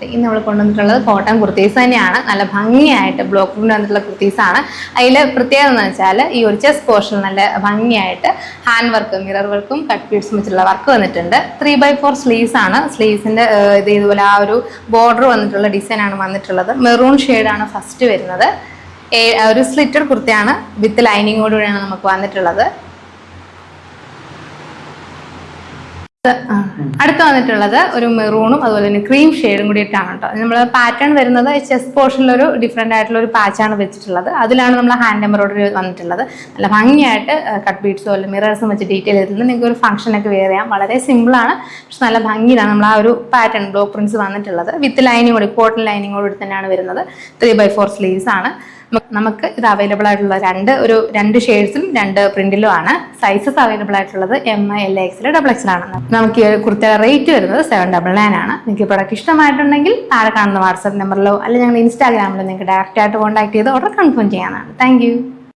ഇന്ന് നമ്മൾ കൊണ്ടുവന്നിട്ടുള്ളത് കോട്ടൺ കുർത്തീസ് തന്നെയാണ്. നല്ല ഭംഗിയായിട്ട് ബ്ലോക്ക് പ്രിന്റ് വന്നിട്ടുള്ള കുർത്തീസാണ്. അതിൽ പ്രത്യേകത എന്ന് വെച്ചാൽ ഈ ഒരു ചെസ്റ്റ് പോർഷൻ നല്ല ഭംഗിയായിട്ട് ഹാൻഡ് വർക്കും മിറർ വർക്കും കട്ട് ബീഡ്സും വെച്ചിട്ടുള്ള വർക്ക് വന്നിട്ടുണ്ട്. 3/4 സ്ലീവ്സ് ആണ്. സ്ലീവ്സിന്റെ ഇതുപോലെ ആ ഒരു ബോർഡർ വന്നിട്ടുള്ള ഡിസൈൻ ആണ് വന്നിട്ടുള്ളത്. മെറൂൺ ഷെയ്ഡാണ് ഫസ്റ്റ് വരുന്നത്. ഒരു സ്ലിറ്റഡ് കുർത്തയാണ് വിത്ത് ലൈനിങ്ങോടുകൂടിയാണ് നമുക്ക് വന്നിട്ടുള്ളത്. അടുത്ത് വന്നിട്ടുള്ളത് ഒരു മെറൂണും അതുപോലെ തന്നെ ക്രീം ഷെയ്ഡും കൂടിയിട്ടാണ് കേട്ടോ. നമ്മൾ പാറ്റേൺ വരുന്നത് ചെസ്റ്റ് പോർഷനിലൊരു ഡിഫറെൻ്റ് ആയിട്ടുള്ള ഒരു പാച്ചാണ് വെച്ചിട്ടുള്ളത്. അതിലാണ് നമ്മൾ ഹാൻഡ് എംബ്രോയിഡറി വന്നിട്ടുള്ളത്. നല്ല ഭംഗിയായിട്ട് കട്ട് ബീഡ്സോ അല്ലെങ്കിൽ മിറേഴ്സും വെച്ച് ഡീറ്റെയിൽ ചെയ്തിട്ടുണ്ട്. നിങ്ങൾക്ക് ഒരു ഫംഗ്ഷനൊക്കെ വെയർ ചെയ്യാം. വളരെ സിമ്പിളാണ്, പക്ഷെ നല്ല ഭംഗിയിലാണ് നമ്മൾ ആ ഒരു പാറ്റേൺ ബ്ലോക്ക് പ്രിന്റ്സ് വന്നിട്ടുള്ളത്. വിത്ത് ലൈനിങ് കൂടി കോട്ടൺ ലൈനിങ്ങോട് കൂടി തന്നെയാണ് വരുന്നത്. 3/4 സ്ലീവ്സ് ആണ്. നമുക്ക് ഇത് അവൈലബിൾ ആയിട്ടുള്ള രണ്ട് ഷെയ്ഡ്സും 2 പ്രിന്റിലും ആണ്. സൈസസ് അവൈലബിൾ ആയിട്ടുള്ളത് MI LXL XXL ആണ്. നമുക്ക് ഈ കുർത്തയുടെ റേറ്റ് വരുന്നത് 799 ആണ്. നിങ്ങൾക്ക് പ്രൊഡക്റ്റ് ഇഷ്ടമായിട്ടുണ്ടെങ്കിൽ താഴെ കാണുന്ന വാട്സാപ്പ് നമ്പറിലോ അല്ലെങ്കിൽ ഞങ്ങൾ ഇൻസ്റ്റാഗ്രാമിലോ നിങ്ങൾക്ക് ഡയറക്റ്റ് ആയിട്ട് കോൺടാക്ട് ചെയ്ത് ഓർഡർ കൺഫേം ചെയ്യാനാണ്. താങ്ക്